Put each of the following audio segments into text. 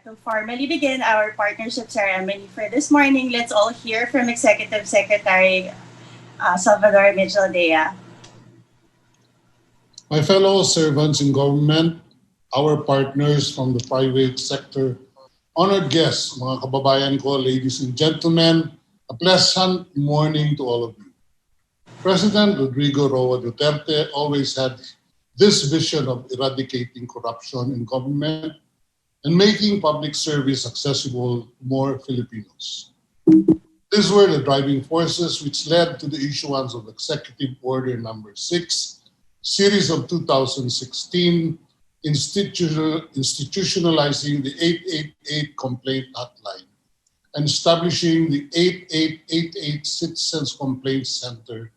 to formally begin our partnership ceremony for this morning, let's all hear from Executive Secretary Salvador Mitchell Dea. My fellow servants in government, our partners from the private sector, honored guests, mga kababayan ko, ladies and gentlemen, a pleasant morning to all of you. President Rodrigo Roa Duterte always had this vision of eradicating corruption in government and making public service accessible to more Filipinos. These were the driving forces which led to the issuance of Executive Order Number 6, Series of 2016, institutionalizing the 888 Complaint Hotline and establishing the 8888 Citizens Complaint Center,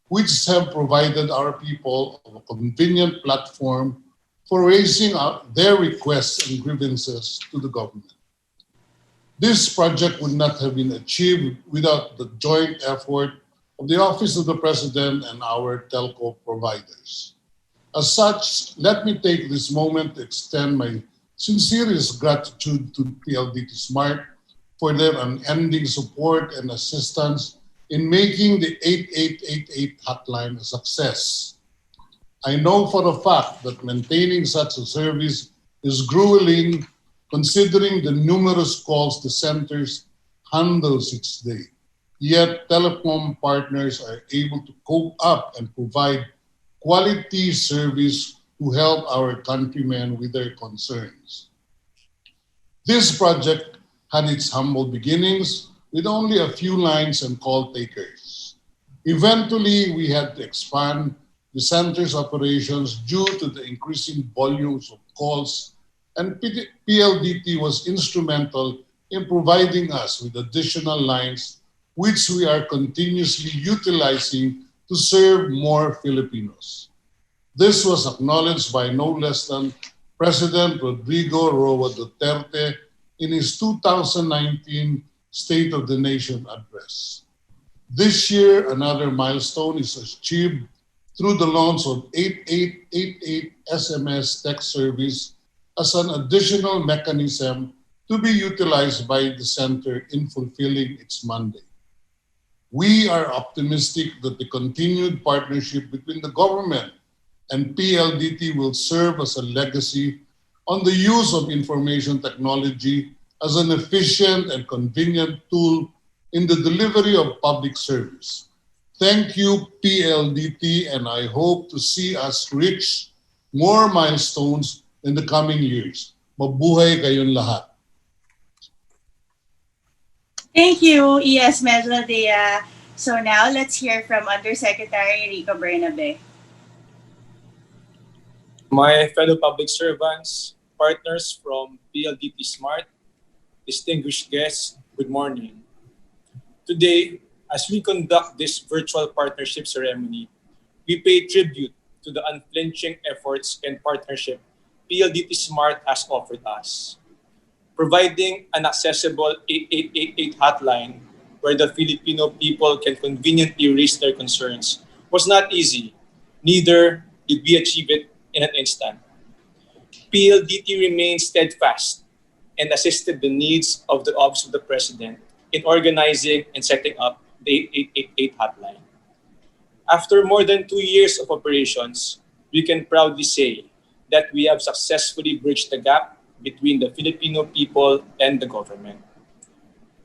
which have provided our people a convenient platform for raising their requests and grievances to the government. This project would not have been achieved without the joint effort of the Office of the President and our telco providers. As such, let me take this moment to extend my sincerest gratitude to PLDT Smart for their unending support and assistance in making the 8888 hotline a success. I know for a fact that maintaining such a service is grueling considering the numerous calls the centers handles each day. Yet telecom partners are able to cope up and provide quality service to help our countrymen with their concerns. This project had its humble beginnings with only a few lines and call takers. Eventually, we had to expand the center's operations due to the increasing volumes of calls, and PLDT was instrumental in providing us with additional lines which we are continuously utilizing to serve more Filipinos. This was acknowledged by no less than President Rodrigo Roa Duterte in his 2019 State of the Nation address. This year, another milestone is achieved through the launch of 8888 SMS text service as an additional mechanism to be utilized by the center in fulfilling its mandate. We are optimistic that the continued partnership between the government and PLDT will serve as a legacy on the use of information technology as an efficient and convenient tool in the delivery of public service. Thank you, PLDT, and I hope to see us reach more milestones in the coming years. Mabuhay kayong lahat. Thank you, ES Medlo Dea. So now let's hear from Undersecretary Rico Bernabe. My fellow public servants, partners from PLDT Smart, distinguished guests, good morning. Today, as we conduct this virtual partnership ceremony, we pay tribute to the unflinching efforts and partnership PLDT Smart has offered us. Providing an accessible 8888 hotline where the Filipino people can conveniently raise their concerns was not easy. Neither did we achieve it in an instant. PLDT remained steadfast and assisted the needs of the Office of the President in organizing and setting up the 8888 hotline. After more than 2 years of operations, we can proudly say that we have successfully bridged the gap between the Filipino people and the government.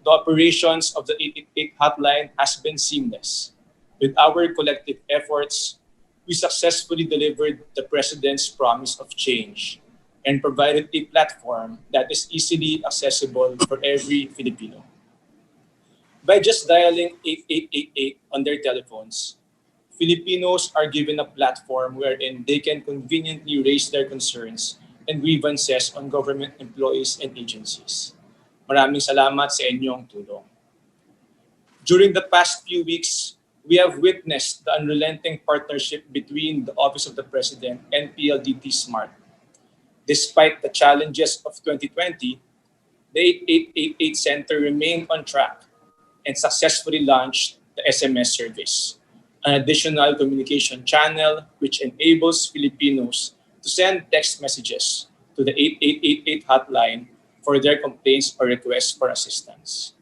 The operations of the 888 hotline has been seamless. With our collective efforts, we successfully delivered the President's promise of change and provided a platform that is easily accessible for every Filipino. By just dialing 8888 on their telephones, Filipinos are given a platform wherein they can conveniently raise their concerns and grievances on government employees and agencies. Maraming salamat sa inyong tulong. During the past few weeks, we have witnessed the unrelenting partnership between the Office of the President and PLDT Smart. Despite the challenges of 2020, the 8888 Center remained on track and successfully launched the SMS service, an additional communication channel which enables Filipinos to send text messages to the 8888 hotline for their complaints or requests for assistance.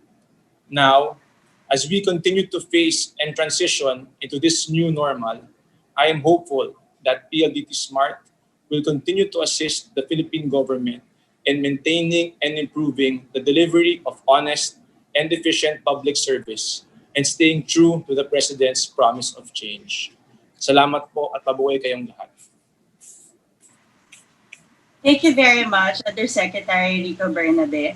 Now, as we continue to face and transition into this new normal, I am hopeful that PLDT Smart will continue to assist the Philippine government in maintaining and improving the delivery of honest and efficient public service and staying true to the President's promise of change. Salamat po at mabuhay kayong lahat. Thank you very much, Undersecretary Rico Bernabe.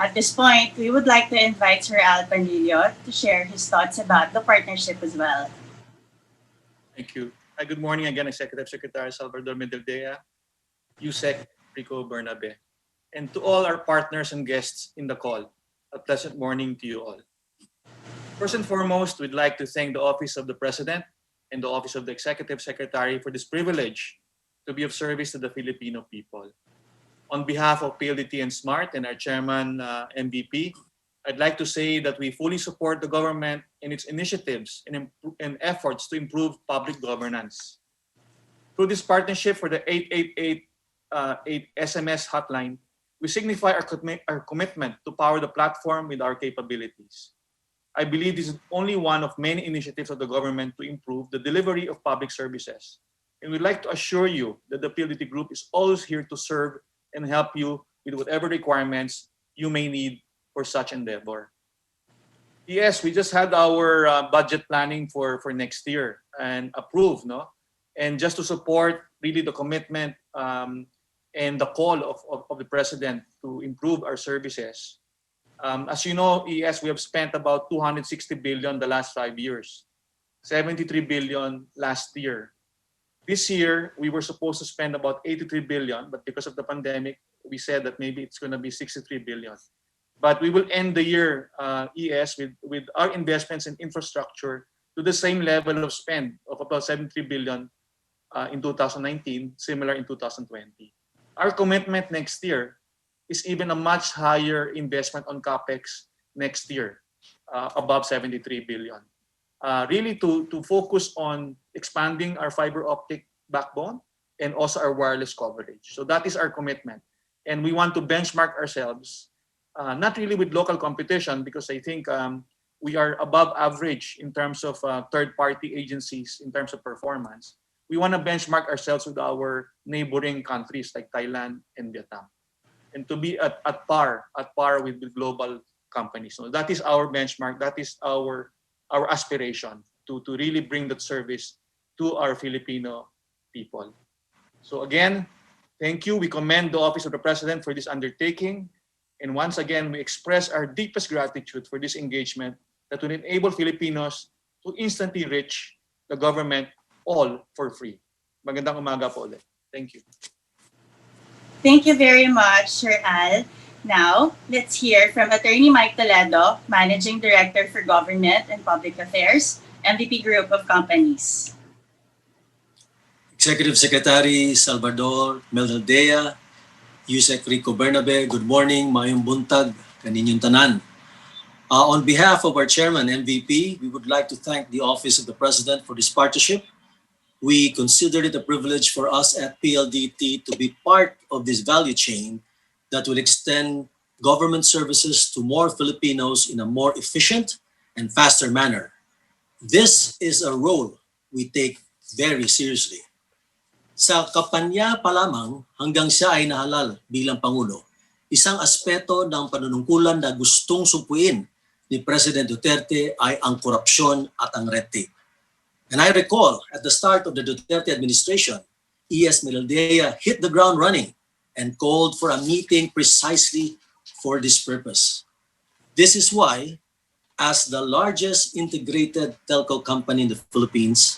At this point, we would like to invite Sir Al Panilio to share his thoughts about the partnership as well. Thank you. Hi, good morning again, Executive Secretary Salvador Medaldea, USEC Rico Bernabe, and to all our partners and guests in the call. A pleasant morning to you all. First and foremost, we'd like to thank the Office of the President and the Office of the Executive Secretary for this privilege to be of service to the Filipino people. On behalf of PLDT and SMART and our Chairman MVP, I'd like to say that we fully support the government in its initiatives and efforts to improve public governance. Through this partnership for the 888 SMS hotline, we signify our commitment to power the platform with our capabilities. I believe this is only one of many initiatives of the government to improve the delivery of public services. And we'd like to assure you that the PLDT Group is always here to serve and help you with whatever requirements you may need for such endeavor. Yes, we just had our budget planning for next year and approved, no? And just to support really the commitment and the call of the President to improve our services. As you know, ES, we have spent about 260 billion the last 5 years, 73 billion last year. This year, we were supposed to spend about 83 billion, but because of the pandemic, we said that maybe it's going to be 63 billion. But we will end the year, ES, with our investments in infrastructure to the same level of spend of about 73 billion in 2019, similar in 2020. Our commitment next year is even a much higher investment on CAPEX next year, above 73 billion. Really to focus on expanding our fiber optic backbone and also our wireless coverage. So that is our commitment. And we want to benchmark ourselves, not really with local competition, because I think we are above average in terms of third-party agencies in terms of performance. We want to benchmark ourselves with our neighboring countries like Thailand and Vietnam, and to be at par with global companies. So that is our benchmark. That is our aspiration to really bring that service to our Filipino people. So again, thank you. We commend the Office of the President for this undertaking. And once again, we express our deepest gratitude for this engagement that will enable Filipinos to instantly reach the government all for free. Magandang umaga po ulit. Thank you. Thank you very much, Sir Al. Now, let's hear from Attorney Mike Toledo, Managing Director for Government and Public Affairs, MVP Group of Companies. Executive Secretary Salvador Medaldea, USEC Rico Bernabe, good morning, mayong buntag, kaninyong tanan. On behalf of our Chairman, MVP, we would like to thank the Office of the President for this partnership. We consider it a privilege for us at PLDT to be part of this value chain that will extend government services to more Filipinos in a more efficient and faster manner. This is a role we take very seriously. Sa kampanya pa lamang hanggang siya ay nahalal bilang Pangulo, isang aspeto ng panunungkulan na gustong sumpuin ni President Duterte ay ang korupsyon at ang red tape. And I recall at the start of the Duterte administration, E.S. Medaldea hit the ground running and called for a meeting precisely for this purpose. This is why, as the largest integrated telco company in the Philippines,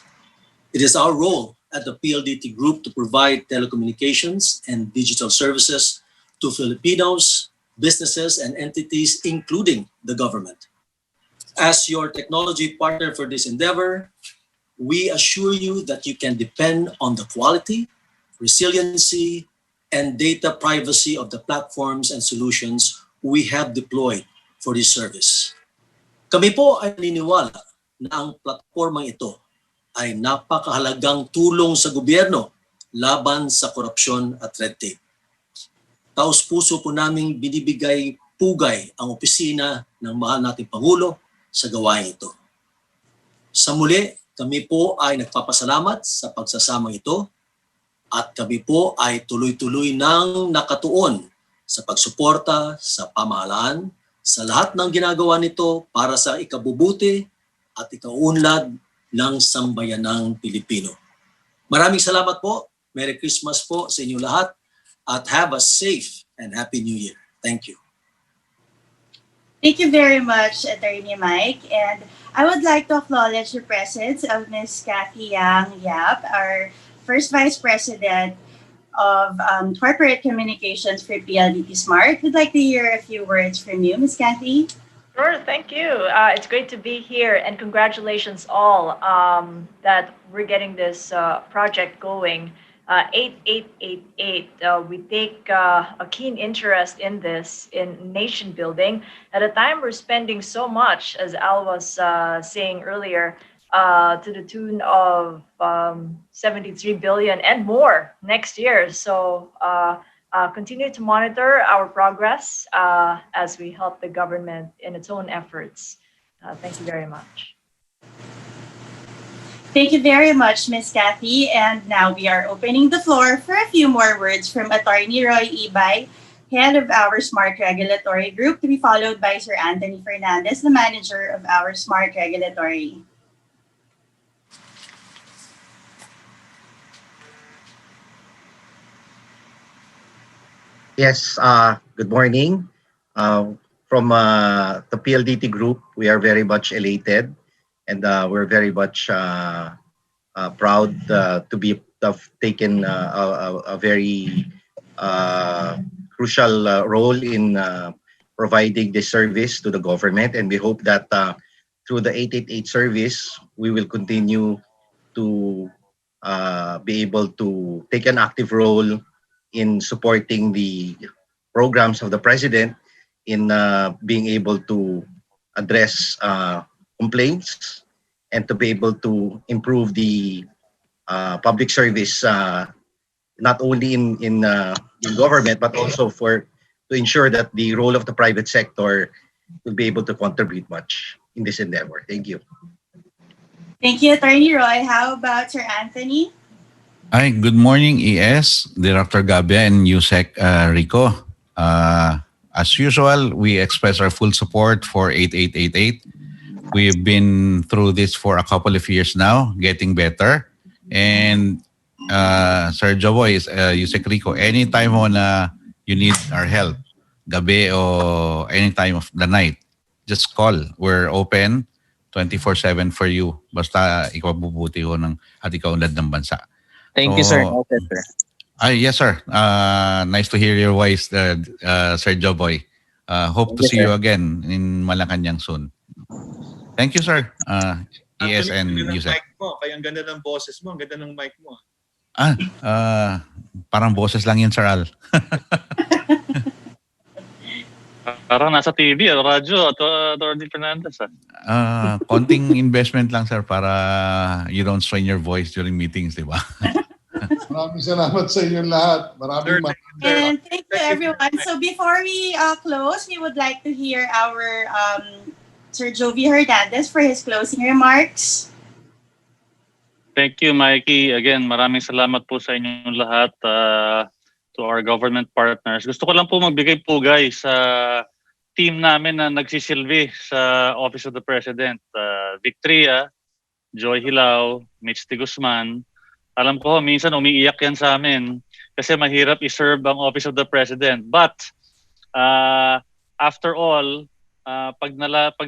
it is our role at the PLDT Group to provide telecommunications and digital services to Filipinos, businesses, and entities, including the government. As your technology partner for this endeavor, we assure you that you can depend on the quality, resiliency, and data privacy of the platforms and solutions we have deployed for this service. Kami po ay naniniwala na ang platformang ito ay napakahalagang tulong sa gobyerno laban sa korupsyon at red tape. taos-puso po naming binibigay pugay ang opisina ng mahal nating Pangulo sa gawain ito. Sa muli, kami po ay nagpapasalamat sa pagsasamang ito at kami po ay tuloy-tuloy nang nakatuon sa pagsuporta sa pamahalaan sa lahat ng ginagawa nito para sa ikabubuti at ikauunlad ng sambayanang Pilipino. Maraming salamat po. Merry Christmas po sa inyo lahat at have a safe and happy New Year. Thank you. Thank you very much, Attorney Mike. And I would like to acknowledge the presence of Ms. Kathy Yang Yap, our first Vice President of Corporate Communications for PLDT Smart. We'd like to hear a few words from you, Ms. Kathy. Sure, thank you. It's great to be here, and congratulations all that we're getting this project going. 8888. We take a keen interest in this, in nation building. At a time we're spending so much, as Al was saying earlier, to the tune of 73 billion and more next year. So continue to monitor our progress as we help the government in its own efforts. Thank you very much. Thank you very much, Ms. Kathy. And now we are opening the floor for a few more words from Attorney Roy Ibay, head of our Smart Regulatory Group, to be followed by Sir Anthony Fernandez, the manager of our Smart Regulatory. Yes, good morning. From the PLDT Group, we are very much elated and we're very much proud to be have taken a very crucial role in providing this service to the government. And we hope that through the 888 service, we will continue to be able to take an active role in supporting the programs of the President in being able to address complaints and to be able to improve the public service, not only in government, but also to ensure that the role of the private sector will be able to contribute much in this endeavor. Thank you. Thank you, Attorney Roy. How about Sir Anthony? Hi, good morning, ES, Director Gabia, and USEC Rico. As usual, we express our full support for 8888. We've been through this for a couple of years now, getting better. And Sir Joboy, USEC Rico, anytime you need our help, gabi o any time of the night, just call. We're open 24/7 for you. Basta ikaw bubuti ho at ikaw unlad ng bansa. Thank you, sir. Okay, sir. Yes, sir. Nice to hear your voice, Sir Joboy. Hope to see you again in Malacanang soon. Thank you, sir. ES and USEC. Mic mo, kaya ang ganda ng boses mo, ang ganda ng mic mo. Parang boses lang yun, Sir Al. Parang nasa TV, radyo, Atty. Fernandez. Konting investment lang, sir, para you don't strain your voice during meetings, di ba? Maraming salamat sa inyong lahat. And thank you, everyone. So before we close, we would like to hear our Sir Jovi Hernandez for his closing remarks. Thank you, Mikey. Again, maraming salamat po sa inyong lahat, to our government partners. Gusto ko lang po magbigay pugay sa team namin na nagsisilbi sa Office of the President. Victoria, Joy Hilao, Mitch T. Guzman. Alam ko, minsan umiiyak yan sa amin kasi mahirap iserve ang Office of the President. But after all, pag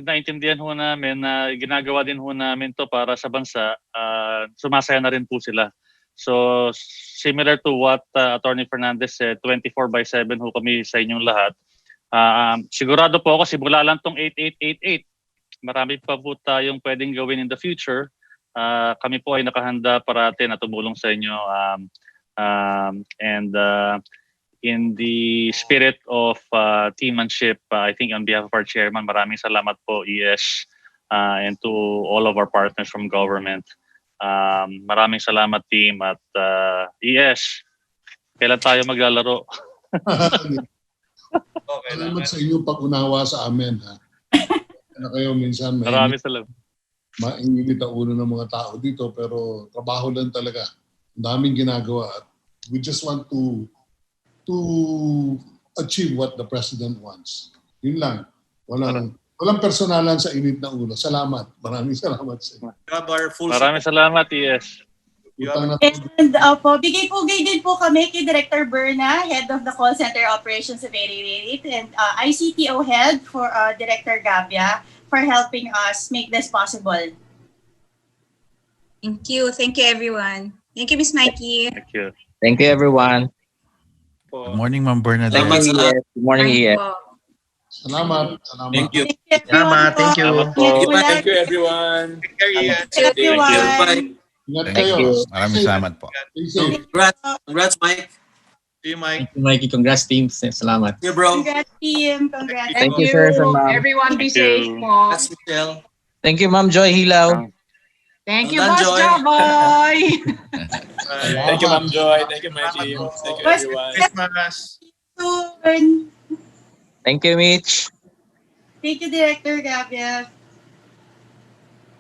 naintindihan ho namin na ginagawa din ho namin to para sa bansa, sumasaya na rin po sila. So similar to what Attorney Fernandez said, 24/7 ho kami sa inyong lahat. Sigurado po ako, simula lang tong 8888. Marami pa po tayong pwedeng gawin in the future. Kami po ay nakahanda parati na tumulong sa inyo. And in the spirit of teammanship, I think on behalf of our chairman, maraming salamat po, ES, and to all of our partners from government. Maraming salamat, team, at ES. Kailan tayo maglalaro? Okay lang. Salamat sa inyong pag-unawa sa amin. Ha? Na kayo minsan Marami salamat. mainginit ang ulo ng mga tao dito pero trabaho lang talaga. Ang daming ginagawa at we just want to achieve what the president wants. Yun lang. Walang personalan sa init na ulo. Salamat. Maraming salamat sa inyo. You have our full Maraming salamat, ES. Utang na And bigay-pugay din po kami kay Director Berna, Head of the Call Center Operations of 8888, and ICTO Head for Director Gabia for helping us make this possible. Thank you. Thank you, everyone. Thank you, Miss Mikey. Thank you. Thank you, everyone. Good morning, Ma'am Bernadette. Salamat sa lahat. Good morning, ES. Salamat. Thank you. Salamat. Thank you. Salamat po. Thank you, everyone. Take care, Ian. Thank you, Thank you. everyone. Ingat Thank kayo. you. Maraming salamat po. Stay safe. Congrats, Mike. See you, Mike. Thank you, Mikey. Congrats, team. Salamat. Yeah, bro. Congrats, team. Congrats. Thank you, sir, and ma'am. Everyone be Thank safe you. po. Congrats, Michelle. Thank you, Ma'am Joy Hilaw. Thank you, Well done, Boss Joy. Jaboy. Thank you, Ma'am Joy. Thank you, my team. Thank you, everyone. Christmas. Soon. Thank you, Mitch. Thank you, Director Gabia.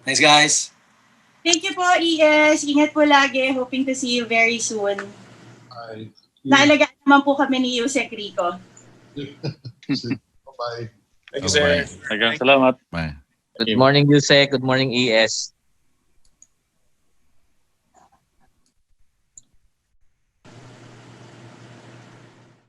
Thanks, guys. Thank you po, ES. Ingat po lagi. Hoping to see you very soon. Bye. Naalagaan naman po kami ni Yusek Rico. Bye-bye. Thank you, sir. Again, salamat. Bye. Good morning, Yusek. Good morning, ES.